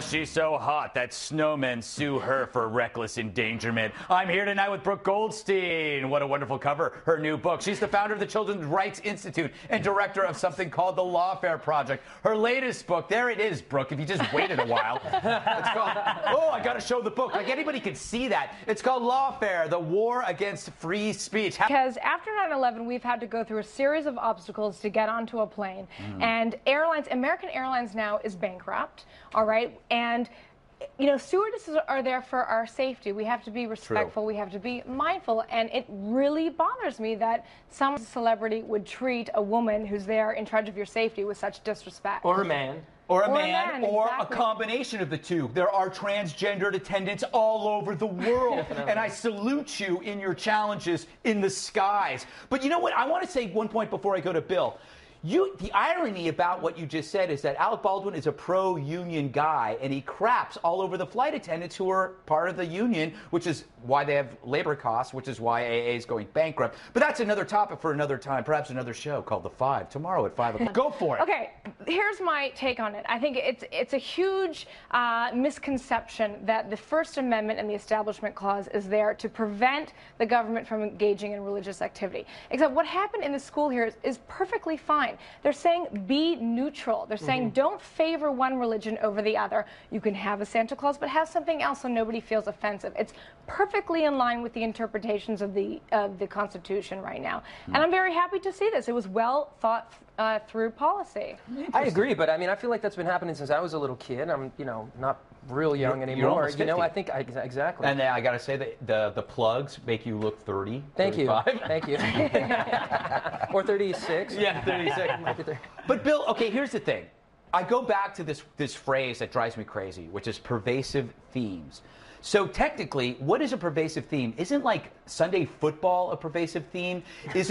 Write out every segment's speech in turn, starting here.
Because she's so hot that snowmen sue her for reckless endangerment. I'm here tonight with Brooke Goldstein. What a wonderful cover. Her new book. She's the founder of the Children's Rights Institute and director of something called the Lawfare Project. Her latest book, there it is, Brooke, if you just waited a while. It's called, oh, I got to show the book. Like anybody can see that. It's called Lawfare, the War Against Free Speech. Because after 9/11, we've had to go through a series of obstacles to get onto a plane. And American Airlines now is bankrupt, all right? And, you know, stewardesses are there for our safety. We have to be respectful. We have to be mindful. And it really bothers me that some celebrity would treat a woman who's there in charge of your safety with such disrespect. Or a man. Or a man, or exactly. a combination of the two. There are transgendered attendants all over the world. And I salute you in your challenges in the skies. But you know what? I want to say one point before I go to Bill. The irony about what you just said is that Alec Baldwin is a pro-union guy, and he craps all over the flight attendants who are part of the union, which is why they have labor costs, which is why AA is going bankrupt. But that's another topic for another time, perhaps another show called The Five, tomorrow at 5 o'clock. Go for it. Okay, here's my take on it. I think it's a huge misconception that the First Amendment and the Establishment Clause is there to prevent the government from engaging in religious activity. Except what happened in the school here is perfectly fine. They're saying be neutral. They're saying don't favor one religion over the other. You can have a Santa Claus, but have something else so nobody feels offensive. It's perfectly in line with the interpretations of the Constitution right now. And I'm very happy to see this. It was well thought through policy. I agree, but I mean, I feel like that's been happening since I was a little kid. I'm, you know, not real young anymore. You know, I think exactly. And I got to say that the plugs make you look 30. Thank 35. you. Thank you. Or 36. Yeah, 36. But Bill, okay, here's the thing. I go back to this phrase that drives me crazy, which is pervasive themes. So technically, what is a pervasive theme? Isn't like Sunday football a pervasive theme? Just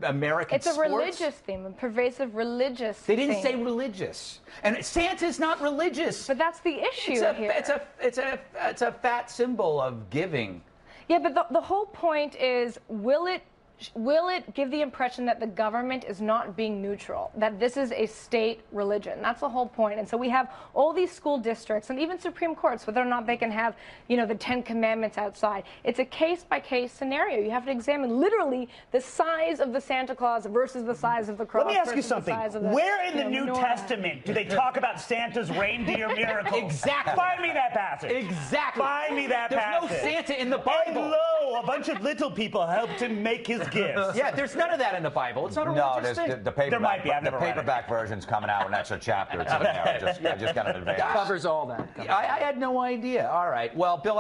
American It's a sports? religious theme, a pervasive religious theme. They didn't say religious, and Santa's not religious. But that's the issue here. It's a fat symbol of giving. Yeah, but the whole point is, will it give the impression that the government is not being neutral, that this is a state religion? That's the whole point. And so we have all these school districts and even Supreme Courts, whether or not they can have, you know, the 10 Commandments outside. It's a case-by-case scenario. You have to examine literally the size of the Santa Claus versus the size of the cross. Let me ask you something. Where in the New Testament do they talk about Santa's reindeer miracle? Exactly. Find me that passage. Exactly. Find me that passage. There's no Santa in the And Bible. lo, a bunch of little people helped him make his gifts. Yeah, there's none of that in the Bible. It's not a religious thing. The paperback, There might be. I've never read it. paperback version's coming out, and that's a chapter. It's in there. I just got an advance. Covers all that. I had no idea. All right. Well, Bill,